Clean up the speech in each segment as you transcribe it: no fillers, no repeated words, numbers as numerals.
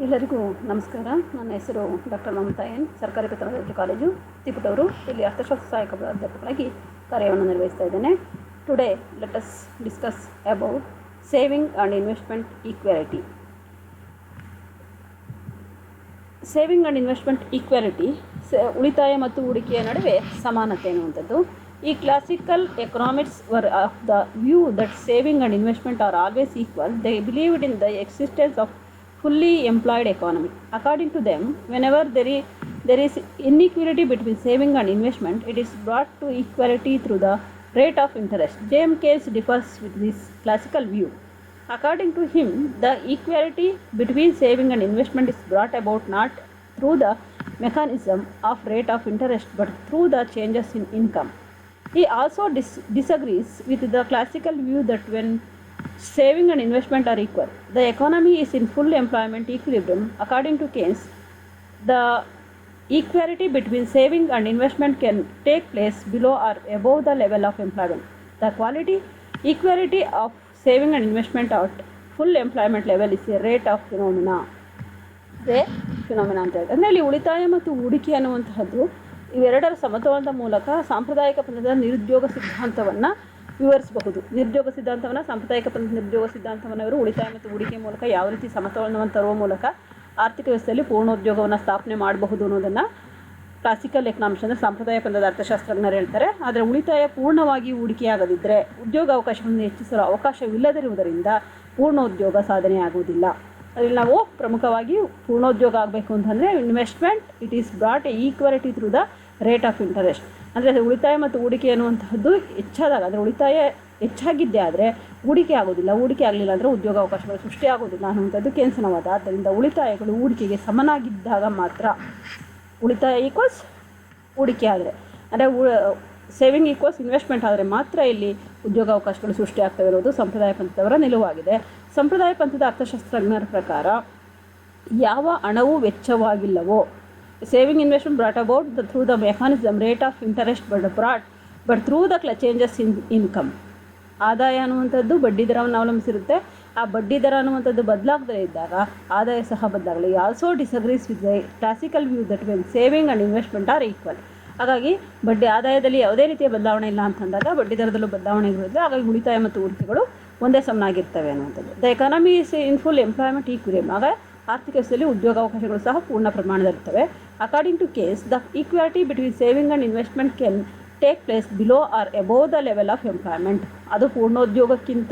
ಎಲ್ಲರಿಗೂ ನಮಸ್ಕಾರ. ನನ್ನ ಹೆಸರು ಡಾಕ್ಟರ್ ಮಮತಾ ಎನ್, ಸರ್ಕಾರಿ ಪ್ರಥಮ ಕಾಲೇಜು ತಿಪಟೂರು. ಇಲ್ಲಿ ಅರ್ಥಶಾಸ್ತ್ರ ಸಹಾಯಕ ಪ್ರಾಧ್ಯಾಪಕರಾಗಿ ಕಾರ್ಯವನ್ನು ನಿರ್ವಹಿಸ್ತಾ ಇದ್ದೇನೆ. Today let us discuss about saving and investment equality. Saving and investment equality, ಉಳಿತಾಯ ಮತ್ತು ಹೂಡಿಕೆಯ ನಡುವೆ ಸಮಾನತೆ ಎನ್ನುವಂಥದ್ದು. ಈ classical economics var of the view that saving and investment are always equal. They believed in the existence of fully employed economy. According to them, whenever there is inequality between saving and investment, it is brought to equality through the rate of interest. James Case differs with this classical view. According to him, the equality between saving and investment is brought about not through the mechanism of rate of interest but through the changes in income. He also disagrees with the classical view that when saving and investment are equal, the economy is in full employment equilibrium. According to Keynes, the equality between saving and investment can take place below or above the level of employment. The equality of saving and investment at full employment level is a rate of phenomena ಅಂತ ಹೇಳಿದ್ರೆ, ಅಂದರೆ ಇಲ್ಲಿ ಉಳಿತಾಯ ಮತ್ತು ಹೂಡಿಕೆ ಅನ್ನುವಂತಹದ್ದು ಇವೆರಡರ ಸಮತೋಲನದ ಮೂಲಕ ಸಾಂಪ್ರದಾಯಿಕ ಪಂಥದ ನಿರುದ್ಯೋಗ ಸಿದ್ಧಾಂತವನ್ನು ವಿವರಿಸಬಹುದು. ಸಾಂಪ್ರದಾಯಿಕ ಪಂಥದ ನಿರುದ್ಯೋಗ ಸಿದ್ಧಾಂತವನ್ನು ಇವರು ಉಳಿತಾಯ ಮತ್ತು ಹೂಡಿಕೆ ಮೂಲಕ ಯಾವ ರೀತಿ ಸಮತೋಲನವನ್ನು ತರುವ ಮೂಲಕ ಆರ್ಥಿಕ ವ್ಯವಸ್ಥೆಯಲ್ಲಿ ಪೂರ್ಣೋದ್ಯೋಗವನ್ನು ಸ್ಥಾಪನೆ ಮಾಡಬಹುದು ಅನ್ನೋದನ್ನು ಕ್ಲಾಸಿಕಲ್ ಎಕನಾಮಿಕ್ಸ್ ಅಂದರೆ ಸಾಂಪ್ರದಾಯಿಕ ಪಂಥದ ಅರ್ಥಶಾಸ್ತ್ರಜ್ಞರು ಹೇಳ್ತಾರೆ. ಆದರೆ ಉಳಿತಾಯ ಪೂರ್ಣವಾಗಿ ಹೂಡಿಕೆಯಾಗದಿದ್ದರೆ ಉದ್ಯೋಗಾವಕಾಶಗಳನ್ನು ಹೆಚ್ಚಿಸಲು ಅವಕಾಶವಿಲ್ಲದಿರುವುದರಿಂದ ಪೂರ್ಣೋದ್ಯೋಗ ಸಾಧನೆ ಆಗುವುದಿಲ್ಲ. ಅದರಲ್ಲಿ ನಾವು ಪ್ರಮುಖವಾಗಿ ಪೂರ್ಣೋದ್ಯೋಗ ಆಗಬೇಕು ಅಂತಂದರೆ investment it is brought equality through the rate of interest. ಅಂದರೆ ಉಳಿತಾಯ ಮತ್ತು ಹೂಡಿಕೆ ಅನ್ನುವಂತಹದ್ದು ಹೆಚ್ಚಾದಾಗ, ಅಂದರೆ ಉಳಿತಾಯ ಹೆಚ್ಚಾಗಿದ್ದೇ ಆದರೆ ಹೂಡಿಕೆ ಆಗೋದಿಲ್ಲ, ಹೂಡಿಕೆ ಆಗಲಿಲ್ಲ ಅಂದರೆ ಉದ್ಯೋಗಾವಕಾಶಗಳು ಸೃಷ್ಟಿಯಾಗೋದಿಲ್ಲ ಅನ್ನುವಂಥದ್ದು ಕೇನ್ಸ್ನ ವಾದ. ಆದ್ದರಿಂದ ಉಳಿತಾಯಗಳು ಹೂಡಿಕೆಗೆ ಸಮನಾಗಿದ್ದಾಗ ಮಾತ್ರ, ಉಳಿತಾಯ ಈಕ್ವಲ್ಸ್ ಹೂಡಿಕೆ ಆದರೆ, ಅಂದರೆ ಸೇವಿಂಗ್ ಈಕ್ವಲ್ಸ್ ಇನ್ವೆಸ್ಟ್ಮೆಂಟ್ ಆದರೆ ಮಾತ್ರ ಇಲ್ಲಿ ಉದ್ಯೋಗಾವಕಾಶಗಳು ಸೃಷ್ಟಿಯಾಗ್ತವೆ ಇರೋದು ಸಂಪ್ರದಾಯ ಪಂಥದವರ ನಿಲುವಾಗಿದೆ. ಸಂಪ್ರದಾಯ ಪಂಥದ ಅರ್ಥಶಾಸ್ತ್ರಜ್ಞರ ಪ್ರಕಾರ ಯಾವ ಹಣವೂ ವೆಚ್ಚವಾಗಿಲ್ಲವೋ, saving investment brought about through the mechanism rate of interest but through the changes in income. ಆದಾಯ ಅನ್ನುವಂಥದ್ದು ಬಡ್ಡಿ ದರವನ್ನು ಅವಲಂಬಿಸಿರುತ್ತೆ. ಆ ಬಡ್ಡಿ ದರ ಅನ್ನುವಂಥದ್ದು ಬದಲಾಗದೇ ಇದ್ದಾಗ ಆದಾಯ ಸಹ ಬದಲಾಗಲಿ. Also disagrees with the classical view that when saving and investment are equal. ಹಾಗಾಗಿ ಆದಾಯದಲ್ಲಿ ಯಾವುದೇ ರೀತಿಯ ಬದಲಾವಣೆ ಇಲ್ಲ ಅಂತಂದಾಗ ಬಡ್ಡಿ ದರದಲ್ಲೂ ಬದಲಾವಣೆ ಇರುತ್ತೆ. ಹಾಗಾಗಿ ಉಳಿತಾಯ ಮತ್ತು ಹೂಡಿಕೆಗಳು ಒಂದೇ ಸಮನಾಗಿರ್ತವೆ ಅನ್ನುವಂಥದ್ದು. The economy is in full employment equilibrium. ಆಗ ಆರ್ಥಿಕ ವ್ಯವಸ್ಥೆಯಲ್ಲಿ ಉದ್ಯೋಗಾವಕಾಶಗಳು ಸಹ ಪೂರ್ಣ ಪ್ರಮಾಣದಲ್ಲಿರ್ತವೆ. According to Keynes, the equality between saving and investment can take place below or above the level of employment. ಅದು ಪೂರ್ಣೋದ್ಯೋಗಕ್ಕಿಂತ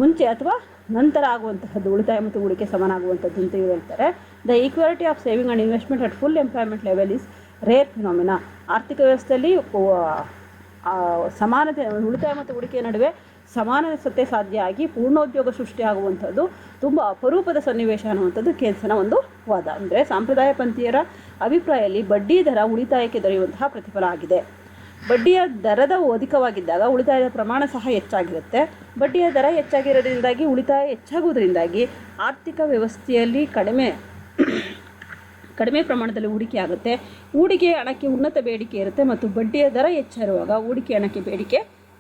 ಮುಂಚೆ ಅಥವಾ ನಂತರ ಆಗುವಂತಹದ್ದು ಉಳಿತಾಯ ಮತ್ತು ಹೂಡಿಕೆ ಸಮನಾಗುವಂಥದ್ದು ಅಂತ ಹೇಳ್ತಾರೆ. The equality of saving and investment at full employment level is rare phenomena. ಆರ್ಥಿಕ ವ್ಯವಸ್ಥೆಯಲ್ಲಿ ಸಮಾನತೆ, ಉಳಿತಾಯ ಮತ್ತು ಹೂಡಿಕೆಯ ನಡುವೆ ಸಮಾನತೆ ಸಾಧ್ಯ ಆಗಿ ಪೂರ್ಣೋದ್ಯೋಗ ಸೃಷ್ಟಿಯಾಗುವಂಥದ್ದು ತುಂಬ ಅಪರೂಪದ ಸನ್ನಿವೇಶ ಅನ್ನುವಂಥದ್ದು ಕೇನ್ಸ್ನ ಒಂದು ವಾದ. ಅಂದರೆ ಸಾಂಪ್ರದಾಯ ಪಂಥೀಯರ ಅಭಿಪ್ರಾಯದಲ್ಲಿ ಬಡ್ಡಿ ದರ ಉಳಿತಾಯಕ್ಕೆ ದೊರೆಯುವಂತಹ ಪ್ರತಿಫಲ ಆಗಿದೆ. ಬಡ್ಡಿಯ ದರದ ಅಧಿಕವಾಗಿದ್ದಾಗ ಉಳಿತಾಯದ ಪ್ರಮಾಣ ಸಹ ಹೆಚ್ಚಾಗಿರುತ್ತೆ. ಬಡ್ಡಿಯ ದರ ಹೆಚ್ಚಾಗಿರೋದ್ರಿಂದಾಗಿ ಉಳಿತಾಯ ಹೆಚ್ಚಾಗುವುದರಿಂದಾಗಿ ಆರ್ಥಿಕ ವ್ಯವಸ್ಥೆಯಲ್ಲಿ ಕಡಿಮೆ ಪ್ರಮಾಣದಲ್ಲಿ ಹೂಡಿಕೆ ಆಗುತ್ತೆ. ಹೂಡಿಕೆ ಹಣಕ್ಕೆ ಉನ್ನತ ಬೇಡಿಕೆ ಇರುತ್ತೆ ಮತ್ತು ಬಡ್ಡಿಯ ದರ ಹೆಚ್ಚಿರುವಾಗ ಹೂಡಿಕೆ ಹಣಕ್ಕೆ ಬೇಡಿಕೆ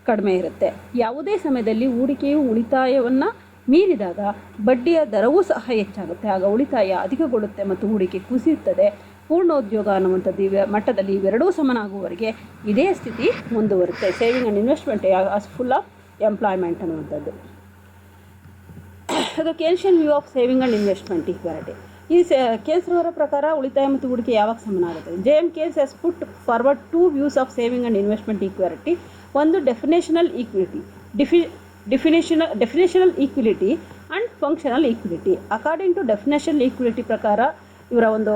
ಕಡಿಮೆ ಇರುತ್ತೆ. ಯಾವುದೇ ಸಮಯದಲ್ಲಿ ಹೂಡಿಕೆಯು ಉಳಿತಾಯವನ್ನು ಮೀರಿದಾಗ ಬಡ್ಡಿಯ ದರವೂ ಸಹ ಹೆಚ್ಚಾಗುತ್ತೆ. ಆಗ ಉಳಿತಾಯ ಅಧಿಕಗೊಳ್ಳುತ್ತೆ ಮತ್ತು ಹೂಡಿಕೆ ಕುಸಿಯುತ್ತದೆ. ಪೂರ್ಣೋದ್ಯೋಗ ಅನ್ನುವಂಥದ್ದು ಮಟ್ಟದಲ್ಲಿ ಇವೆರಡೂ ಸಮನಾಗುವವರೆಗೆ ಇದೇ ಸ್ಥಿತಿ ಮುಂದುವರುತ್ತೆ. Saving and investment as full of employment ಅನ್ನುವಂಥದ್ದು. ಅದು Keynesian view of saving and investment equality. ಈ ಕೇನ್ಸ್ರವರ ಪ್ರಕಾರ ಉಳಿತಾಯ ಮತ್ತು ಹೂಡಿಕೆ ಯಾವಾಗ ಸಮನಾಗುತ್ತೆ? James Keynes has put forward two views of saving and investment equality. ಒಂದು definitional equality, definitional equality and functional equality. According to definitional equality ಪ್ರಕಾರ ಇವರ ಒಂದು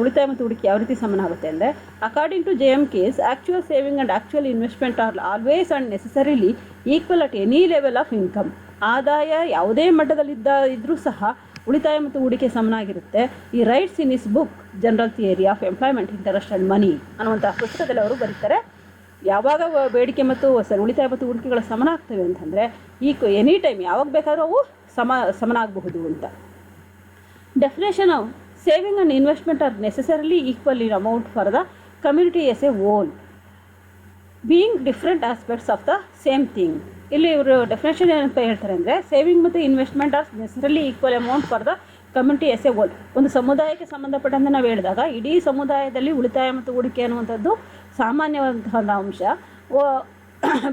ಉಳಿತಾಯ ಮತ್ತು ಹೂಡಿಕೆ ಯಾವ ರೀತಿ ಸಮನಾಗುತ್ತೆ ಅಂದರೆ, according to James Keynes, actual saving and actual investment are always and necessarily equal at any level of income. ಆದಾಯ ಯಾವುದೇ ಮಟ್ಟದಲ್ಲಿದ್ದರೂ ಸಹ ಉಳಿತಾಯ ಮತ್ತು ಹೂಡಿಕೆ ಸಮನಾಗಿರುತ್ತೆ. He writes in his book General Theory of Employment Interest and Money ಅನ್ನುವಂಥ ಪುಸ್ತಕದಲ್ಲಿ ಅವರು ಬರೀತಾರೆ. ಯಾವಾಗ ಬೇಡಿಕೆ ಮತ್ತು ಉಳಿತಾಯ ಮತ್ತು ಹೂಡಿಕೆಗಳು ಸಮನಾಗ್ತವೆ ಅಂತಂದರೆ ಎನಿ ಟೈಮ್ ಯಾವಾಗ ಬೇಕಾದರೂ ಅವು ಸಮನಾಗಬಹುದು ಅಂತ. Definition of saving and investment are necessarily equal in amount for the community as a whole, being different aspects of the same thing. ಇಲ್ಲಿ ಇವರು ಡೆಫಿನೇಷನ್ ಏನಂತ ಹೇಳ್ತಾರೆ ಅಂದರೆ, ಸೇವಿಂಗ್ ಮತ್ತು investment are necessarily equal amount for the community as a whole. ಒಂದು ಸಮುದಾಯಕ್ಕೆ ಸಂಬಂಧಪಟ್ಟಂತೆ ನಾವು ಹೇಳಿದಾಗ ಇಡೀ ಸಮುದಾಯದಲ್ಲಿ ಉಳಿತಾಯ ಮತ್ತು ಹೂಡಿಕೆ ಅನ್ನುವಂಥದ್ದು ಸಾಮಾನ್ಯವಾದಂತಹ ಅಂಶ.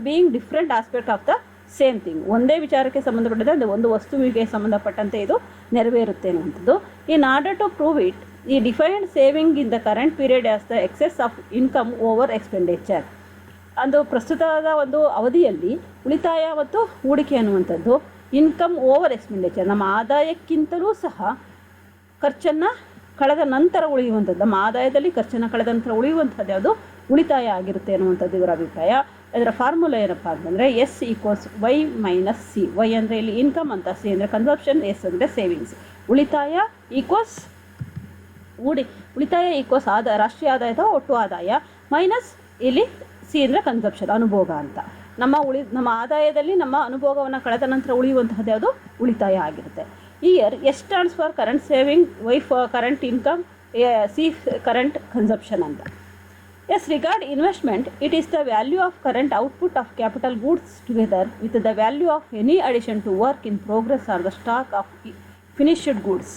Being different aspect of the same thing. ಒಂದೇ ವಿಚಾರಕ್ಕೆ ಸಂಬಂಧಪಟ್ಟಂತೆ ಅಂದರೆ ಒಂದು ವಸ್ತುವಿಗೆ ಸಂಬಂಧಪಟ್ಟಂತೆ ಇದು ನೆರವೇರುತ್ತೆ ಅನ್ನುವಂಥದ್ದು. In order to prove it, ಈ defined saving in the current period as the excess of income over expenditure. ಅದು ಪ್ರಸ್ತುತದ ಒಂದು ಅವಧಿಯಲ್ಲಿ ಉಳಿತಾಯ ಮತ್ತು ಹೂಡಿಕೆ ಅನ್ನುವಂಥದ್ದು ಇನ್ಕಮ್ ಓವರ್ ಎಕ್ಸ್ಪೆಂಡಿಚರ್, ನಮ್ಮ ಆದಾಯಕ್ಕಿಂತಲೂ ಸಹ ಖರ್ಚನ್ನು ಕಳೆದ ನಂತರ ಉಳಿಯುವಂಥದ್ದು, ನಮ್ಮ ಆದಾಯದಲ್ಲಿ ಖರ್ಚನ್ನು ಕಳೆದ ನಂತರ ಉಳಿಯುವಂಥದ್ದು ಯಾವುದು ಉಳಿತಾಯ ಆಗಿರುತ್ತೆ ಅನ್ನುವಂಥದ್ದು ಇವರ ಅಭಿಪ್ರಾಯ. ಅದರ ಫಾರ್ಮುಲಾ ಏನಪ್ಪ ಅಂತಂದರೆ S equals Y minus C. Y ಅಂದರೆ ಇಲ್ಲಿ ಇನ್ಕಮ್ ಅಂತ, ಸಿ ಅಂದರೆ ಕನ್ಸಂಪ್ಷನ್, ಎಸ್ ಅಂದರೆ ಸೇವಿಂಗ್ಸ್. ಉಳಿತಾಯ ಈಕ್ವಲ್ಸ್ ಉಳಿತಾಯ ಈಕ್ವಲ್ಸ್ ರಾಷ್ಟ್ರೀಯ ಆದಾಯ ಅಥವಾ ಒಟ್ಟು ಆದಾಯ, ಮೈನಸ್ ಇಲ್ಲಿ ಸಿ ಅಂದರೆ ಕನ್ಸಂಪ್ಷನ್, ಅನುಭೋಗ ಅಂತ. ನಮ್ಮ ಆದಾಯದಲ್ಲಿ ನಮ್ಮ ಅನುಭೋಗವನ್ನು ಕಳೆದ ನಂತರ ಉಳಿಯುವಂತಹದ್ದು ಯಾವುದು ಉಳಿತಾಯ ಆಗಿರುತ್ತೆ. Here S stands for current saving, Y for current income, C current consumption ಅಂತ. As regard investment, it is the value of current output of capital goods together with the value of any addition to work in progress or the stock of finished goods.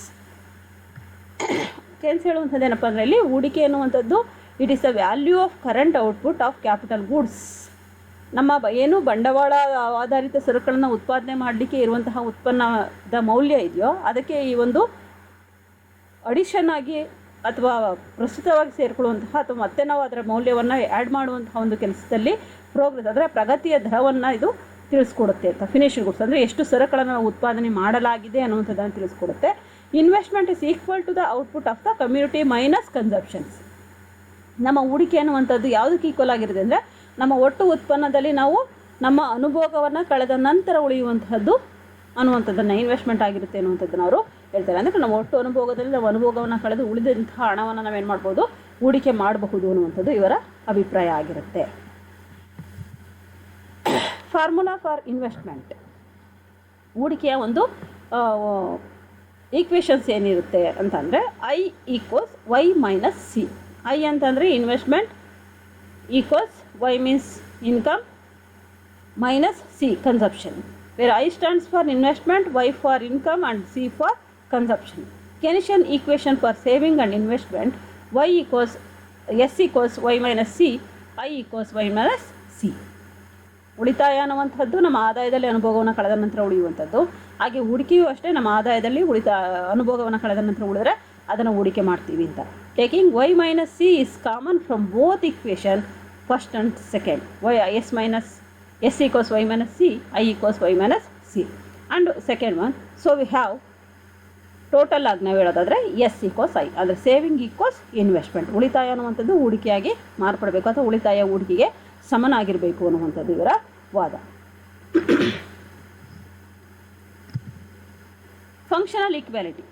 Keynes ಹೇಳುವಂಥದ್ದು ಏನಪ್ಪ ಅಂದರೆ ಇಲ್ಲಿ ಹೂಡಿಕೆ ಎನ್ನುವಂಥದ್ದು it is the value of current output of capital goods. ನಮ್ಮ ಏನು ಬಂಡವಾಳ ಆಧಾರಿತ ಸರಕುಗಳನ್ನು ಉತ್ಪಾದನೆ ಮಾಡಲಿಕ್ಕೆ ಇರುವಂತಹ ಉತ್ಪನ್ನದ ಮೌಲ್ಯ ಇದೆಯೋ ಅದಕ್ಕೆ ಈ ಒಂದು ಅಡಿಷನ್ ಆಗಿ ಅಥವಾ ಪ್ರಸ್ತುತವಾಗಿ ಸೇರಿಕೊಳ್ಳುವಂತಹ ಅಥವಾ ಮತ್ತೆ ನಾವು ಅದರ ಮೌಲ್ಯವನ್ನು ಆ್ಯಡ್ ಮಾಡುವಂತಹ ಒಂದು ಕೆಲಸದಲ್ಲಿ ಪ್ರೋಗ್ರೆಸ್ ಅಂದರೆ ಪ್ರಗತಿಯ ದರವನ್ನು ಇದು ತಿಳಿಸ್ಕೊಡುತ್ತೆ ಅಂತ. ಫಿನಿಶ್ಡ್ ಗುಡ್ಸ್ ಅಂದರೆ ಎಷ್ಟು ಸರಕುಗಳನ್ನು ನಾವು ಉತ್ಪಾದನೆ ಮಾಡಲಾಗಿದೆ ಅನ್ನುವಂಥದ್ದನ್ನು ತಿಳಿಸ್ಕೊಡುತ್ತೆ. Investment is equal to the output of the community minus consumptions. ನಮ್ಮ ಹೂಡಿಕೆ ಅನ್ನುವಂಥದ್ದು ಯಾವುದಕ್ಕೆ ಈಕ್ವಲ್ ಆಗಿರುತ್ತೆ ಅಂದರೆ ನಮ್ಮ ಒಟ್ಟು ಉತ್ಪನ್ನದಲ್ಲಿ ನಾವು ನಮ್ಮ ಅನುಭೋಗವನ್ನು ಕಳೆದ ನಂತರ ಉಳಿಯುವಂತಹದ್ದು ಅನ್ನುವಂಥದ್ದನ್ನು ಇನ್ವೆಸ್ಟ್ಮೆಂಟ್ ಆಗಿರುತ್ತೆ ಅನ್ನುವಂಥದ್ದನ್ನು ಅವರು ಹೇಳ್ತಾರೆ. ಅಂದರೆ ನಮ್ಮ ಒಟ್ಟು ಅನುಭೋಗದಲ್ಲಿ ನಾವು ಅನುಭೋಗವನ್ನು ಕಳೆದು ಉಳಿದಂತಹ ಹಣವನ್ನು ನಾವೇನು ಮಾಡ್ಬೋದು ಹೂಡಿಕೆ ಮಾಡಬಹುದು ಅನ್ನುವಂಥದ್ದು ಇವರ ಅಭಿಪ್ರಾಯ ಆಗಿರುತ್ತೆ. ಫಾರ್ಮುಲಾ ಫಾರ್ ಇನ್ವೆಸ್ಟ್ಮೆಂಟ್, ಹೂಡಿಕೆಯ ಒಂದು ಈಕ್ವೇಷನ್ಸ್ ಏನಿರುತ್ತೆ ಅಂತಂದರೆ I equals Y minus C. I ಅಂತಂದರೆ investment equals Y means income minus C consumption, where I stands for investment, Y for income and C for consumption. Keynesian equation for saving and investment, Y equals S equals Y minus C, I equals Y minus C. ಉಳಿತಾಯ ಅನ್ನುವಂಥದ್ದು ನಮ್ಮ ಆದಾಯದಲ್ಲಿ ಅನುಭೋಗವನ್ನು ಕಳೆದ ನಂತರ ಉಳಿಯುವಂಥದ್ದು. ಹಾಗೆ ಹೂಡಿಕೆಯೂ ಅಷ್ಟೇ, ನಮ್ಮ ಆದಾಯದಲ್ಲಿ ಅನುಭೋಗವನ್ನು ಕಳೆದ ನಂತರ ಉಳಿದರೆ ಅದನ್ನು ಹೂಡಿಕೆ ಮಾಡ್ತೀವಿ ಅಂತ. Taking Y minus C is common from both equation first and second. Y S minus S equals Y minus C, I equals Y minus C. And second one, so we have total ಆಗಿ ನಾವು ಹೇಳೋದಾದರೆ S equals I, ಅಂದರೆ saving equals investment. ಉಳಿತಾಯ ಅನ್ನುವಂಥದ್ದು ಹೂಡಿಕೆಯಾಗಿ ಮಾರ್ಪಡಬೇಕು ಅಥವಾ ಉಳಿತಾಯ ಹೂಡಿಕೆಗೆ ಸಮನಾಗಿರಬೇಕು ಅನ್ನುವಂಥದ್ದು ಇವರ ವಾದ. Functional equality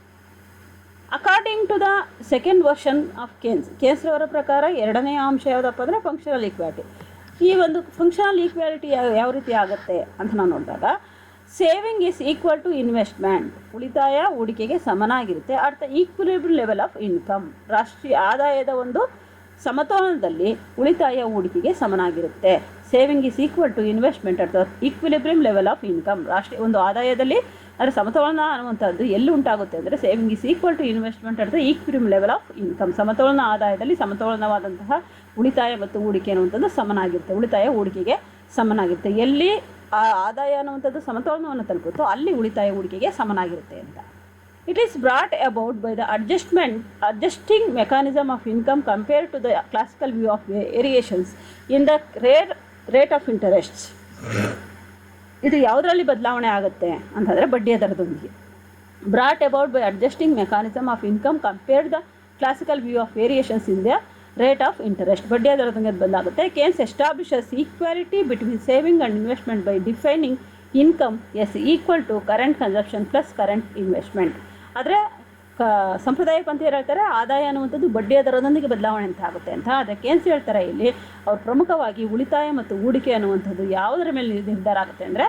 according to the second version of Keynes ರವರ ಪ್ರಕಾರ ಎರಡನೆಯ ಅಂಶ ಯಾವುದಪ್ಪ ಅಂದರೆ ಫಂಕ್ಷನಲ್ ಈಕ್ವಾಲಿಟಿ. ಈ ಒಂದು ಫಂಕ್ಷನಲ್ ಈಕ್ವಾಲಿಟಿ ಯಾವ ರೀತಿ ಆಗುತ್ತೆ ಅಂತ ನಾವು ನೋಡಿದಾಗ saving is equal to investment, ಉಳಿತಾಯ ಹೂಡಿಕೆಗೆ ಸಮನಾಗಿರುತ್ತೆ. At the equilibrium level of income, ರಾಷ್ಟ್ರೀಯ ಆದಾಯದ ಒಂದು ಸಮತೋಲನದಲ್ಲಿ ಉಳಿತಾಯ ಹೂಡಿಕೆಗೆ ಸಮನಾಗಿರುತ್ತೆ. Saving is equal to investment at the equilibrium level of income, ರಾಷ್ಟ್ರೀಯ ಒಂದು ಆದಾಯದಲ್ಲಿ ಅಂದರೆ ಸಮತೋಲನ ಅನ್ನುವಂಥದ್ದು ಎಲ್ಲಿ ಉಂಟಾಗುತ್ತೆ ಅಂದರೆ saving is equal to investment at the equilibrium level of income, ಸಮತೋಲನ ಆದಾಯದಲ್ಲಿ ಸಮತೋಲನವಾದಂತಹ ಉಳಿತಾಯ ಮತ್ತು ಹೂಡಿಕೆ ಅನ್ನುವಂಥದ್ದು ಸಮನಾಗಿರುತ್ತೆ, ಉಳಿತಾಯ ಹೂಡಿಕೆಗೆ ಸಮನಾಗಿರುತ್ತೆ. ಎಲ್ಲಿ ಆ ಆದಾಯ ಅನ್ನುವಂಥದ್ದು ಸಮತೋಲನವನ್ನು ತಲುಪುತ್ತೋ ಅಲ್ಲಿ ಉಳಿತಾಯ ಹೂಡಿಕೆಗೆ ಸಮನಾಗಿರುತ್ತೆ ಅಂತ. It is brought about by the adjusting mechanism of income compare to the classical view of variations in the rate of interests. ಇದು ಯಾವುದರಲ್ಲಿ ಬದಲಾವಣೆ ಆಗುತ್ತೆ ಅಂತಂದರೆ ಬಡ್ಡಿಯ ದರದೊಂದಿಗೆ. Brought about by adjusting mechanism of income compare the classical view of variations in the rate of interest, ಬಡ್ಡಿಯ ದರದೊಂದಿಗೆ ಬದಲಾಗುತ್ತೆ. Keynes establishes equality between saving and investment by defining income as equal to current consumption plus current investment. ಆದರೆ ಸಂಪ್ರದಾಯ ಪಂಥೀಯರು ಹೇಳ್ತಾರೆ ಆದಾಯ ಅನ್ನುವಂಥದ್ದು ಬಡ್ಡಿಯ ದರದೊಂದಿಗೆ ಬದಲಾವಣೆ ಅಂತ ಆಗುತ್ತೆ ಅಂತ. ಅದಕ್ಕೆ ಕೇನ್ಸ್ ಹೇಳ್ತಾರೆ ಇಲ್ಲಿ ಅವ್ರು ಪ್ರಮುಖವಾಗಿ ಉಳಿತಾಯ ಮತ್ತು ಹೂಡಿಕೆ ಅನ್ನುವಂಥದ್ದು ಯಾವುದರ ಮೇಲೆ ನಿರ್ಧಾರ ಆಗುತ್ತೆ ಅಂದರೆ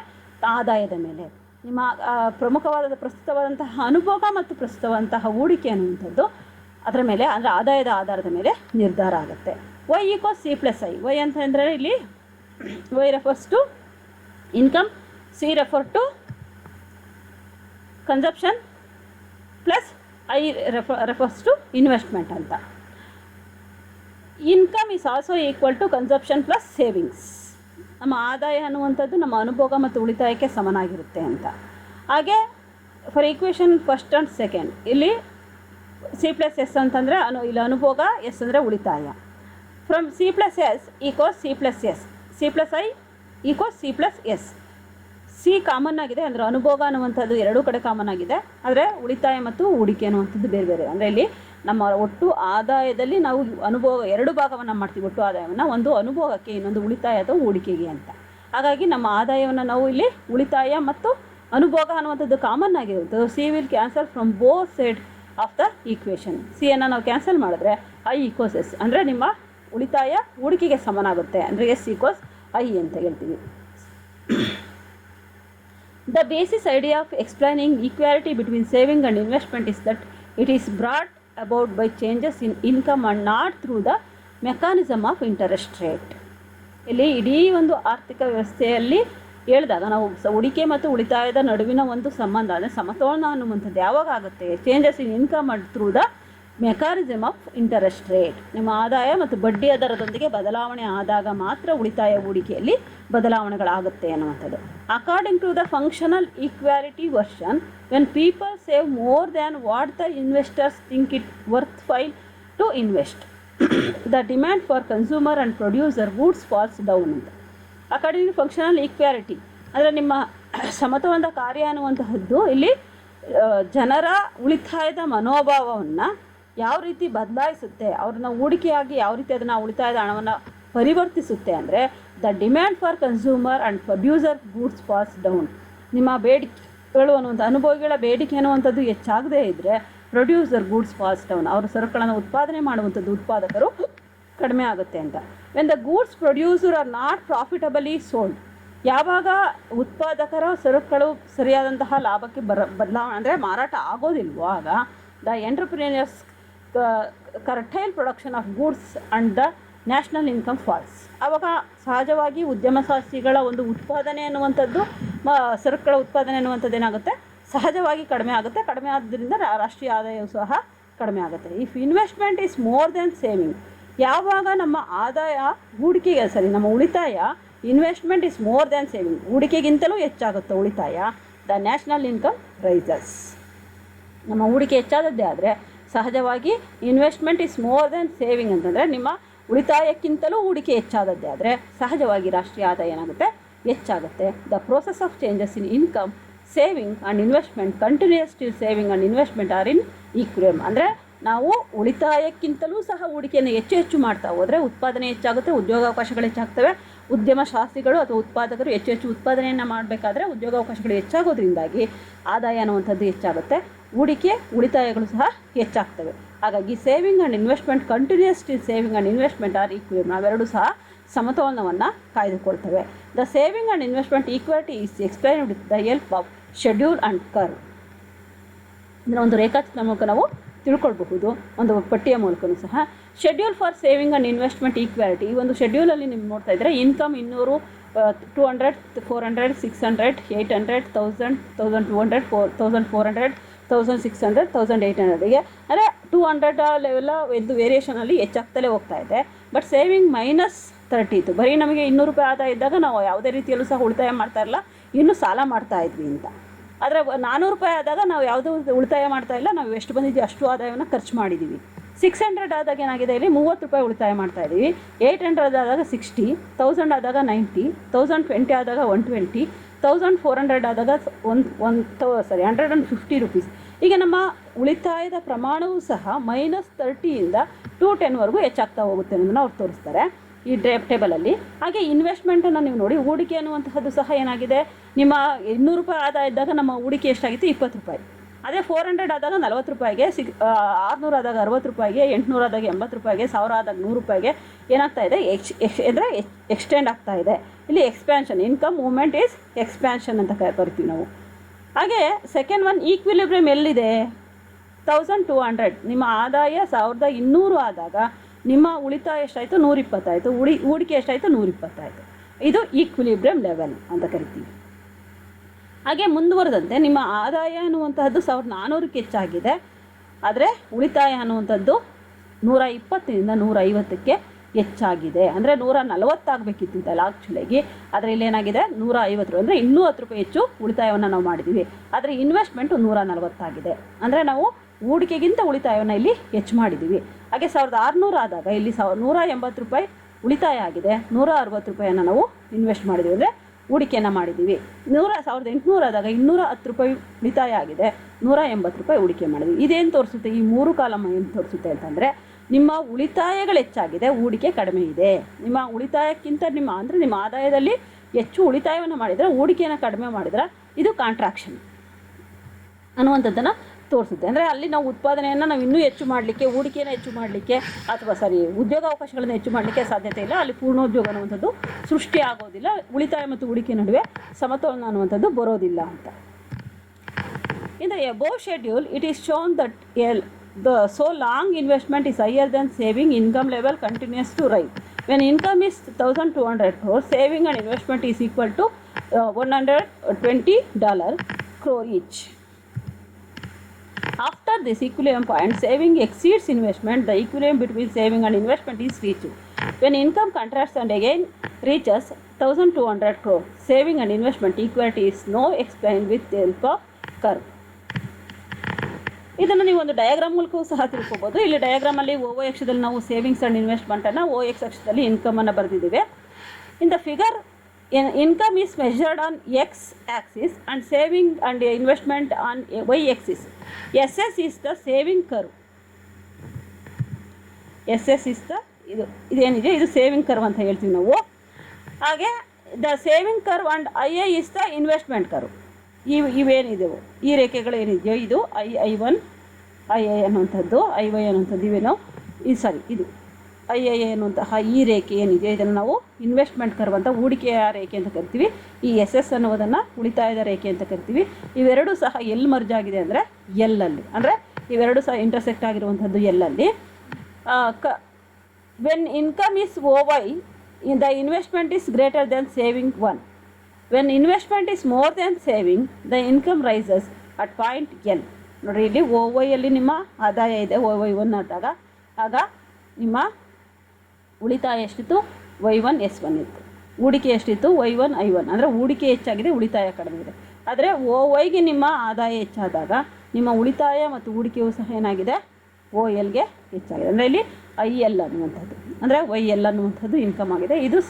ಆದಾಯದ ಮೇಲೆ. ನಿಮ್ಮ ಪ್ರಮುಖವಾದ ಪ್ರಸ್ತುತವಾದಂತಹ ಅನುಭೋಗ ಮತ್ತು ಪ್ರಸ್ತುತವಾದಂತಹ ಹೂಡಿಕೆ ಅನ್ನುವಂಥದ್ದು ಅದರ ಮೇಲೆ ಅಂದರೆ ಆದಾಯದ ಆಧಾರದ ಮೇಲೆ ನಿರ್ಧಾರ ಆಗುತ್ತೆ. Y equals C plus I. Y ಅಂತಂದರೆ ಇಲ್ಲಿ Y refers to income, C refer to consumption, plus I refers to investment ಅಂತ. Income is also equal to consumption plus savings. ನಮ್ಮ ಆದಾಯ ಅನ್ನುವಂಥದ್ದು ನಮ್ಮ ಅನುಭೋಗ ಮತ್ತು ಉಳಿತಾಯಕ್ಕೆ ಸಮನಾಗಿರುತ್ತೆ ಅಂತ. ಹಾಗೆ for equation first and second ಇಲ್ಲಿ C+S ಅಂತಂದರೆ ಇಲ್ಲಿ ಅನುಭೋಗ, ಎಸ್ ಅಂದರೆ ಉಳಿತಾಯ. From C+S equals C+S, C+I equals C+S. C common ಆಗಿದೆ, ಅಂದರೆ ಅನುಭೋಗ ಅನ್ನುವಂಥದ್ದು ಎರಡೂ ಕಡೆ ಕಾಮನ್ ಆಗಿದೆ. ಆದರೆ ಉಳಿತಾಯ ಮತ್ತು ಹೂಡಿಕೆ ಅನ್ನುವಂಥದ್ದು ಬೇರೆ ಬೇರೆ. ಅಂದರೆ ಇಲ್ಲಿ ನಮ್ಮ ಒಟ್ಟು ಆದಾಯದಲ್ಲಿ ನಾವು ಅನುಭೋಗ ಎರಡು ಭಾಗವನ್ನು ಮಾಡ್ತೀವಿ. ಒಟ್ಟು ಆದಾಯವನ್ನು ಒಂದು ಅನುಭೋಗಕ್ಕೆ, ಇನ್ನೊಂದು ಉಳಿತಾಯ ಅಥವಾ ಹೂಡಿಕೆಗೆ ಅಂತ. ಹಾಗಾಗಿ ನಮ್ಮ ಆದಾಯವನ್ನು ನಾವು ಇಲ್ಲಿ ಉಳಿತಾಯ ಮತ್ತು ಅನುಭೋಗ ಅನ್ನುವಂಥದ್ದು ಕಾಮನ್ ಆಗಿರುತ್ತೆ. C will cancel from both side of the equation. ಸಿಯನ್ನು ನಾವು ಕ್ಯಾನ್ಸಲ್ ಮಾಡಿದ್ರೆ ಐ ಈಕ್ವಲ್ಸ್ ಎಸ್, ಅಂದರೆ ನಿಮ್ಮ ಉಳಿತಾಯ ಹೂಡಿಕೆಗೆ ಸಮನಾಗುತ್ತೆ. ಅಂದರೆ ಎಸ್ ಈಕ್ವಲ್ಸ್ ಐ ಅಂತ ಹೇಳ್ತೀವಿ. The basis idea of explaining equality between saving and investment is that it is brought about by changes in income and not through the mechanism of interest rate. ಇಲ್ಲಿ ಇಡೀ ಒಂದು ಆರ್ಥಿಕ ವ್ಯವಸ್ಥೆಯಲ್ಲಿ ಹೇಳಿದಾಗ ನಾವು ಹೂಡಿಕೆ ಮತ್ತು ಉಳಿತಾಯದ ನಡುವಿನ ಒಂದು ಸಂಬಂಧ, ಅಂದರೆ ಸಮತೋಲನ ಅನ್ನುವಂಥದ್ದು ಯಾವಾಗ ಆಗುತ್ತೆ? Changes in income and through the mechanism of interest rate. ನಿಮ್ಮ ಆದಾಯ ಮತ್ತು ಬಡ್ಡಿಯ ದರದೊಂದಿಗೆ ಬದಲಾವಣೆ ಆದಾಗ ಮಾತ್ರ ಉಳಿತಾಯ ಹೂಡಿಕೆಯಲ್ಲಿ ಬದಲಾವಣೆಗಳಾಗುತ್ತೆ ಅನ್ನುವಂಥದ್ದು. According to the functional equality version, when people save more than what the investors think it worthwhile to invest, the demand for consumer and producer goods falls down ಅಂತ. ಅಕಾರ್ಡಿಂಗ್ ಟು ಫಂಕ್ಷನಲ್ ಈಕ್ವಾಲಿಟಿ ಅಂದರೆ ನಿಮ್ಮ ಸಮತೋಲನದ ಕಾರ್ಯ ಅನ್ನುವಂತಹದ್ದು ಇಲ್ಲಿ ಜನರ ಉಳಿತಾಯದ ಮನೋಭಾವವನ್ನು ಯಾವ ರೀತಿ ಬದಲಾಯಿಸುತ್ತೆ, ಅವ್ರನ್ನ ಹೂಡಿಕೆಯಾಗಿ ಯಾವ ರೀತಿ ಅದನ್ನು ಉಳಿತಾಯದ ಹಣವನ್ನು ಪರಿವರ್ತಿಸುತ್ತೆ ಅಂದರೆ the demand for consumer and producer goods falls down. ನಿಮ್ಮ ಬೇಡಿಕೆಗಳು ಅನ್ನುವಂಥ ಅನುಭವಿಗಳ ಬೇಡಿಕೆ ಅನ್ನುವಂಥದ್ದು ಹೆಚ್ಚಾಗದೇ ಇದ್ದರೆ ಪ್ರೊಡ್ಯೂಸರ್ ಗೂಡ್ಸ್ ಫಾಲ್ಸ್ ಡೌನ್, ಅವರು ಸರಕುಗಳನ್ನು ಉತ್ಪಾದನೆ ಮಾಡುವಂಥದ್ದು ಉತ್ಪಾದಕರು ಕಡಿಮೆ ಆಗುತ್ತೆ ಅಂತ. When the goods producer are not profitably sold, ಯಾವಾಗ ಉತ್ಪಾದಕರ ಸರಕುಗಳು ಸರಿಯಾದಂತಹ ಲಾಭಕ್ಕೆ ಬದಲಾವಣೆ ಅಂದರೆ ಮಾರಾಟ ಆಗೋದಿಲ್ವೋ ಆಗ the entrepreneurs curtail production of goods and the national income falls. ಆವಾಗ ಸಹಜವಾಗಿ ಉದ್ಯಮ ಸಾಹಸಿಗಳ ಒಂದು ಉತ್ಪಾದನೆ ಅನ್ನುವಂಥದ್ದು, ಸರಕುಗಳ ಉತ್ಪಾದನೆ ಅನ್ನುವಂಥದ್ದು ಏನಾಗುತ್ತೆ? ಸಹಜವಾಗಿ ಕಡಿಮೆ ಆಗುತ್ತೆ. ಕಡಿಮೆ ಆದ್ದರಿಂದ ರಾಷ್ಟ್ರೀಯ ಆದಾಯವು ಸಹ ಕಡಿಮೆ ಆಗುತ್ತೆ. If investment is more than saving, ಯಾವಾಗ ನಮ್ಮ ಆದಾಯ ಹೂಡಿಕೆಗೆ ನಮ್ಮ ಉಳಿತಾಯ investment is more than saving, ಹೂಡಿಕೆಗಿಂತಲೂ ಹೆಚ್ಚಾಗುತ್ತೆ ಉಳಿತಾಯ, ದ ನ್ಯಾಷನಲ್ ಇನ್ಕಮ್ ರೈಸಸ್. ನಮ್ಮ ಹೂಡಿಕೆ ಹೆಚ್ಚಾದದ್ದೇ ಆದರೆ ಸಹಜವಾಗಿ investment is more than saving ಅಂತಂದರೆ ನಿಮ್ಮ ಉಳಿತಾಯಕ್ಕಿಂತಲೂ ಹೂಡಿಕೆ ಹೆಚ್ಚಾದದ್ದೇ ಆದರೆ ಸಹಜವಾಗಿ ರಾಷ್ಟ್ರೀಯ ಆದಾಯ ಏನಾಗುತ್ತೆ? ಹೆಚ್ಚಾಗುತ್ತೆ. The process of changes in income, saving and investment continues still saving and investment are in equilibrium. ಅಂದರೆ ನಾವು ಉಳಿತಾಯಕ್ಕಿಂತಲೂ ಸಹ ಹೂಡಿಕೆಯನ್ನು ಹೆಚ್ಚು ಮಾಡ್ತಾ ಹೋದರೆ ಉತ್ಪಾದನೆ ಹೆಚ್ಚಾಗುತ್ತೆ, ಉದ್ಯೋಗಾವಕಾಶಗಳು ಹೆಚ್ಚಾಗ್ತವೆ. ಉದ್ಯಮ ಶಾಸ್ತ್ರಿಗಳು ಅಥವಾ ಉತ್ಪಾದಕರು ಹೆಚ್ಚು ಉತ್ಪಾದನೆಯನ್ನು ಮಾಡಬೇಕಾದ್ರೆ ಉದ್ಯೋಗಾವಕಾಶಗಳು ಹೆಚ್ಚಾಗೋದ್ರಿಂದಾಗಿ ಆದಾಯ ಅನ್ನುವಂಥದ್ದು ಹೆಚ್ಚಾಗುತ್ತೆ, ಹೂಡಿಕೆ ಉಳಿತಾಯಗಳು ಸಹ ಹೆಚ್ಚಾಗ್ತವೆ. ಹಾಗಾಗಿ saving and investment continues still saving and investment are equilibrium, ನಾವೆರಡೂ ಸಹ ಸಮತೋಲನವನ್ನು ಕಾಯ್ದುಕೊಳ್ತವೆ. The saving and investment equality is explained with the help of schedule and curve. ಇದರ ಒಂದು ರೇಖಾಚಿತ್ರ ಮೂಲಕ ನಾವು ತಿಳ್ಕೊಳ್ಬಹುದು, ಒಂದು ಪಟ್ಟಿಯ ಮೂಲಕವೂ ಸಹ. Schedule for saving and investment equality, ಈ ಒಂದು ಶೆಡ್ಯೂಲಲ್ಲಿ ನೀವು ನೋಡ್ತಾ ಇದ್ದರೆ ಇನ್ಕಮ್ 200, 200, 400, 600, 800, 1000, 1200, 4400, 1600, 1800ಗೆ ಅಂದರೆ 200 ಲೆವೆಲ್ಲ ಒಂದು ವೇರಿಯೇಷನಲ್ಲಿ ಹೆಚ್ಚಾಗ್ತಲೇ ಹೋಗ್ತಾ ಇದೆ. ಬಟ್ ಸೇವಿಂಗ್ -30 ಇತ್ತು. ಬರೀ ನಮಗೆ 200 ರೂಪಾಯಿ ಆದಾಯ ಇದ್ದಾಗ ನಾವು ಯಾವುದೇ ರೀತಿಯಲ್ಲೂ ಸಹ ಉಳಿತಾಯ ಮಾಡ್ತಾ ಇರಲ್ಲ, ಇನ್ನೂ ಸಾಲ ಮಾಡ್ತಾ ಇದ್ವಿ ಅಂತ. ಆದರೆ 400 ರೂಪಾಯಿ ಆದಾಗ ನಾವು ಯಾವುದೂ ಉಳಿತಾಯ ಮಾಡ್ತಾ ಇಲ್ಲ, ನಾವು ಎಷ್ಟು ಬಂದಿದ್ದೀವಿ ಅಷ್ಟು ಆದಾಯವನ್ನು ಖರ್ಚು ಮಾಡಿದ್ದೀವಿ. 600 ಆದಾಗ ಏನಾಗಿದೆ, ಇಲ್ಲಿ 30 ರೂಪಾಯಿ ಉಳಿತಾಯ ಮಾಡ್ತಾ ಇದ್ದೀವಿ. 800 ಆದಾಗ 60, 1000 ಆದಾಗ 90, 1020 ಆದಾಗ 120, 1400 ಆದಾಗ 150 ರೂಪೀಸ್. ಈಗ ನಮ್ಮ ಉಳಿತಾಯದ ಪ್ರಮಾಣವೂ ಸಹ -30ಇಂದ 210ವರೆಗೂ ಹೆಚ್ಚಾಗ್ತಾ ಹೋಗುತ್ತೆ ಅನ್ನೋದನ್ನು ಅವ್ರು ತೋರಿಸ್ತಾರೆ ಈ ಟೇಬಲಲ್ಲಿ. ಹಾಗೆ ಇನ್ವೆಸ್ಟ್ಮೆಂಟನ್ನು ನೀವು ನೋಡಿ, ಹೂಡಿಕೆ ಅನ್ನುವಂತಹದ್ದು ಸಹ ಏನಾಗಿದೆ, ನಿಮ್ಮ 200 ರೂಪಾಯಿ ಆದಾಯ ಇದ್ದಾಗ ನಮ್ಮ ಹೂಡಿಕೆ ಎಷ್ಟಾಗಿತ್ತು? 20 ರೂಪಾಯಿ. ಅದೇ 400 ಆದಾಗ 40 ರೂಪಾಯಿಗೆ, 600 ಆದಾಗ 60 ರೂಪಾಯಿಗೆ, 800 ಆದಾಗ 80 ರೂಪಾಯಿಗೆ, 1000 ಆದಾಗ 100 ರೂಪಾಯಿಗೆ ಏನಾಗ್ತಾ ಇದೆ? ಅಂದರೆ ಎಕ್ಸ್ಟೆಂಡ್ ಆಗ್ತಾ ಇದೆ. ಇಲ್ಲಿ expansion, income movement is expansion ಅಂತ ಕರಿತೀವಿ ನಾವು. ಹಾಗೆ ಸೆಕೆಂಡ್ ಒನ್ ಈಕ್ವಿಲಿಬ್ರಿಯಮ್ ಎಲ್ಲಿದೆ? 1200. ನಿಮ್ಮ ಆದಾಯ 1200 ಆದಾಗ ನಿಮ್ಮ ಉಳಿತಾಯ ಎಷ್ಟಾಯಿತು? 120 ಆಯಿತು. ಹೂಡಿಕೆ ಎಷ್ಟಾಯಿತು? 120 ಆಯಿತು. ಇದು ಈಕ್ವಿಲಿಬ್ರಿಯಮ್ ಲೆವೆಲ್ ಅಂತ ಕರಿತೀವಿ. ಹಾಗೆ ಮುಂದುವರೆದಂತೆ ನಿಮ್ಮ ಆದಾಯ ಅನ್ನುವಂತಹದ್ದು 1400ಕ್ಕೆ ಹೆಚ್ಚಾಗಿದೆ, ಆದರೆ ಉಳಿತಾಯ ಅನ್ನುವಂಥದ್ದು 120ರಿಂದ 150ಕ್ಕೆ ಹೆಚ್ಚಾಗಿದೆ. ಅಂದರೆ 140 ಆಗಬೇಕಿತ್ತಲ್ಲ ಆ್ಯಕ್ಚುಲಾಗಿ, ಆದರೆ ಇಲ್ಲೇನಾಗಿದೆ 150 ಅಂದರೆ ಇನ್ನೂ 10 ರೂಪಾಯಿ ಹೆಚ್ಚು ಉಳಿತಾಯವನ್ನು ನಾವು ಮಾಡಿದ್ದೀವಿ. ಆದರೆ ಇನ್ವೆಸ್ಟ್ಮೆಂಟು 140 ಆಗಿದೆ. ಅಂದರೆ ನಾವು ಹೂಡಿಕೆಗಿಂತ ಉಳಿತಾಯವನ್ನು ಇಲ್ಲಿ ಹೆಚ್ಚು ಮಾಡಿದ್ದೀವಿ. ಹಾಗೆ 1600 ಆದಾಗ ಇಲ್ಲಿ 180 ರೂಪಾಯಿ ಉಳಿತಾಯ ಆಗಿದೆ, 160 ರೂಪಾಯಿಯನ್ನು ನಾವು ಇನ್ವೆಸ್ಟ್ ಮಾಡಿದ್ದೀವಿ, ಅಂದರೆ ಹೂಡಿಕೆಯನ್ನು ಮಾಡಿದ್ದೀವಿ. 1800 ಆದಾಗ 210 ರೂಪಾಯಿ ಉಳಿತಾಯ ಆಗಿದೆ, 180 ರೂಪಾಯಿ ಹೂಡಿಕೆ ಮಾಡಿದ್ವಿ. ಇದೇನು ತೋರಿಸುತ್ತೆ, ಈ 3 ಕಾಲಮ್ ಏನು ತೋರಿಸುತ್ತೆ ಅಂತಂದರೆ ನಿಮ್ಮ ಉಳಿತಾಯಗಳು ಹೆಚ್ಚಾಗಿದೆ, ಹೂಡಿಕೆ ಕಡಿಮೆ ಇದೆ. ನಿಮ್ಮ ಉಳಿತಾಯಕ್ಕಿಂತ ನಿಮ್ಮ ಆದಾಯದಲ್ಲಿ ಹೆಚ್ಚು ಉಳಿತಾಯವನ್ನು ಮಾಡಿದರೆ ಹೂಡಿಕೆಯನ್ನು ಕಡಿಮೆ ಮಾಡಿದ್ರೆ ಇದು ಕಾಂಟ್ರಾಕ್ಷನ್ ಅನ್ನುವಂಥದ್ದನ್ನು ತೋರಿಸುತ್ತೆ. ಅಂದರೆ ಅಲ್ಲಿ ನಾವು ಉತ್ಪಾದನೆಯನ್ನು ನಾವು ಇನ್ನೂ ಹೆಚ್ಚು ಮಾಡಲಿಕ್ಕೆ, ಹೂಡಿಕೆಯನ್ನು ಹೆಚ್ಚು ಮಾಡಲಿಕ್ಕೆ ಅಥವಾ ಉದ್ಯೋಗಾವಕಾಶಗಳನ್ನು ಹೆಚ್ಚು ಮಾಡಲಿಕ್ಕೆ ಸಾಧ್ಯತೆ ಇಲ್ಲ. ಅಲ್ಲಿ ಪೂರ್ಣೋದ್ಯೋಗ ಅನ್ನುವಂಥದ್ದು ಸೃಷ್ಟಿ ಆಗೋದಿಲ್ಲ, ಉಳಿತಾಯ ಮತ್ತು ಹೂಡಿಕೆ ನಡುವೆ ಸಮತೋಲನ ಅನ್ನುವಂಥದ್ದು ಬರೋದಿಲ್ಲ ಅಂತ. In the above schedule, it is shown that so long investment is higher than saving, income level continues to rise. When income is 1,200 crore, saving and investment is equal to $120 crore each. After this equilibrium point, saving exceeds investment. The equilibrium between saving and investment is reached. When income contracts and again reaches 1,200 crore, saving and investment equality is now explained with the help of curve. ಇದನ್ನು ನೀವು ಒಂದು diagram ಮೂಲಕವೂ ಸಹ ತಿಳ್ಕೊಬೋದು. ಇಲ್ಲಿ ಡಯಾಗ್ರಾಮಲ್ಲಿ OY ಅಕ್ಷದಲ್ಲಿ ನಾವು savings and ಇನ್ವೆಸ್ಟ್ಮೆಂಟನ್ನು, OX ಅಕ್ಷದಲ್ಲಿ ಇನ್ಕಮನ್ನು ಬರೆದಿದ್ದೀವಿ. In the figure income is measured on X axis and saving and investment on Y axis. SS is the saving curve. SS is the ಇದೇನಿದೆ ಇದು ಸೇವಿಂಗ್ ಕರ್ವ್ ಅಂತ ಹೇಳ್ತೀವಿ ನಾವು. ಹಾಗೆ the saving curve and II is the investment curve. ಇವೇನಿದೆವು ಈ ರೇಖೆಗಳು ಏನಿದೆಯೋ ಇದು I1 II ಅನ್ನುವಂಥದ್ದು, IY ಅನ್ನುವಂಥದ್ದು ಇವೇನೋ ಇದು II ಅನ್ನುವಂತಹ ಈ ರೇಖೆ ಏನಿದೆಯೋ ಇದನ್ನು ನಾವು ಇನ್ವೆಸ್ಟ್ಮೆಂಟ್ ಕರ್ವ್ ಅಂತ, ಹೂಡಿಕೆಯ ರೇಖೆ ಅಂತ ಕರಿತೀವಿ. ಈ SS ಅನ್ನೋದನ್ನು ಉಳಿತಾಯದ ರೇಖೆ ಅಂತ ಕರಿತೀವಿ. ಇವೆರಡೂ ಸಹ ಎಲ್ಲಿ ಮರ್ಜ್ ಆಗಿದೆ ಅಂದರೆ ಎಲ್ಲಲ್ಲಿ, ಅಂದರೆ ಇವೆರಡೂ ಸಹ ಇಂಟರ್ಸೆಕ್ಟ್ ಆಗಿರುವಂಥದ್ದು ಎಲ್ಲಲ್ಲಿ. When income is OY, the investment is greater than saving 1. When investment is more than saving, the income rises at point L. ನೋಡಿರಿ, ಇಲ್ಲಿ OY ಅಲ್ಲಿ ನಿಮ್ಮ ಆದಾಯ ಇದೆ, OY1 ಆಗ ನಿಮ್ಮ ಉಳಿತಾಯ ಎಷ್ಟಿತ್ತು, Y1 S1 ಇತ್ತು. ಹೂಡಿಕೆ ಎಷ್ಟಿತ್ತು, Y1 I1. ಅಂದರೆ ಹೂಡಿಕೆ ಹೆಚ್ಚಾಗಿದೆ, ಉಳಿತಾಯ ಕಡಿಮೆ ಇದೆ. ಆದರೆ OYಗೆ ನಿಮ್ಮ ಆದಾಯ ಹೆಚ್ಚಾದಾಗ ನಿಮ್ಮ ಉಳಿತಾಯ ಮತ್ತು ಹೂಡಿಕೆಯೂ ಸಹ ಏನಾಗಿದೆ, OLಗೆ ಹೆಚ್ಚಾಗಿದೆ. ಅಂದರೆ ಇಲ್ಲಿ IL ಅನ್ನುವಂಥದ್ದು, ಅಂದರೆ YL ಅನ್ನುವಂಥದ್ದು ಇನ್ಕಮ್ ಆಗಿದೆ. ಇದು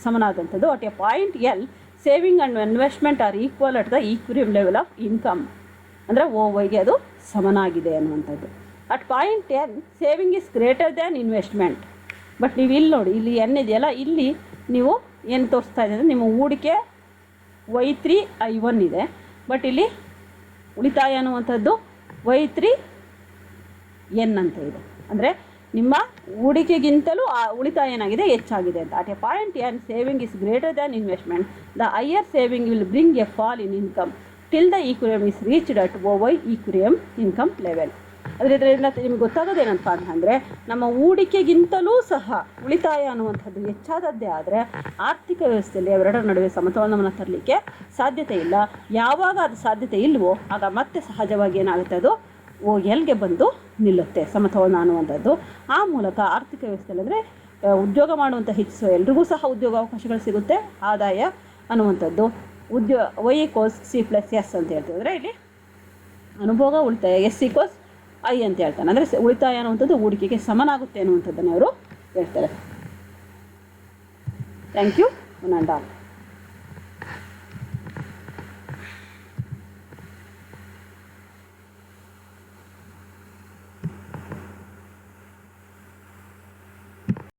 ಸಮನಾದಂಥದ್ದು. At a point L, saving and investment are equal at the equilibrium level of income. ಅಂದರೆ OYಗೆ ಅದು ಸಮನಾಗಿದೆ ಅನ್ನುವಂಥದ್ದು. At point N, saving is greater than investment. But ನೀವು ಇಲ್ಲಿ ನೋಡಿ, ಇಲ್ಲಿ N ಇದೆಯಲ್ಲ, ಇಲ್ಲಿ ನೀವು ಏನು ತೋರಿಸ್ತಾ ಇದೆ ಅಂದರೆ ನಿಮ್ಮ ಹೂಡಿಕೆ Y3 I1 ಇದೆ, ಬಟ್ ಇಲ್ಲಿ ಉಳಿತಾಯ ಅನ್ನುವಂಥದ್ದು Y3 N ಅಂತ ಇದೆ. ಅಂದರೆ ನಿಮ್ಮ ಹೂಡಿಕೆಗಿಂತಲೂ ಆ ಉಳಿತಾಯ ಏನಾಗಿದೆ, ಹೆಚ್ಚಾಗಿದೆ ಅಂತ. At a point N, saving is greater than investment. The higher saving will bring A fall in income till the equilibrium is reached at OY equilibrium income level. ಇದರಿಂದ ನಿಮಗೆ ಗೊತ್ತಾಗೋದೇನಂತ ಅಂದರೆ, ನಮ್ಮ ಹೂಡಿಕೆಗಿಂತಲೂ ಸಹ ಉಳಿತಾಯ ಅನ್ನುವಂಥದ್ದು ಹೆಚ್ಚಾದದ್ದೇ ಆದರೆ ಆರ್ಥಿಕ ವ್ಯವಸ್ಥೆಯಲ್ಲಿ ಅವೆರಡರ ನಡುವೆ ಸಮತೋಲನವನ್ನು ತರಲಿಕ್ಕೆ ಸಾಧ್ಯತೆ ಇಲ್ಲ. ಯಾವಾಗ ಅದು ಸಾಧ್ಯತೆ ಇಲ್ವೋ ಆಗ ಮತ್ತೆ ಸಹಜವಾಗಿ ಏನಾಗುತ್ತೆ, ಅದು OLಗೆ ಬಂದು ನಿಲ್ಲುತ್ತೆ ಸಮತೋಲನ ಅನ್ನುವಂಥದ್ದು. ಆ ಮೂಲಕ ಆರ್ಥಿಕ ವ್ಯವಸ್ಥೆಯಲ್ಲಿ ಅಂದರೆ ಉದ್ಯೋಗ ಮಾಡುವಂಥ ಹೆಚ್ಚಿಸುವ ಎಲ್ರಿಗೂ ಸಹ ಉದ್ಯೋಗಾವಕಾಶಗಳು ಸಿಗುತ್ತೆ. ಆದಾಯ ಅನ್ನುವಂಥದ್ದು Y = C+S ಅಂತ ಹೇಳ್ತೀವಿ. ಅಂದರೆ ಇಲ್ಲಿ ಅನುಭೋಗ ಉಳಿತಾಯ S = I ಅಂತ ಹೇಳ್ತಾನೆ. ಅಂದರೆ ಉಳಿತಾಯ ಅನ್ನುವಂಥದ್ದು ಹೂಡಿಕೆಗೆ ಸಮನಾಗುತ್ತೆ ಅನ್ನುವಂಥದ್ದನ್ನು ಅವರು ಹೇಳ್ತಾರೆ. Thank you. One and all.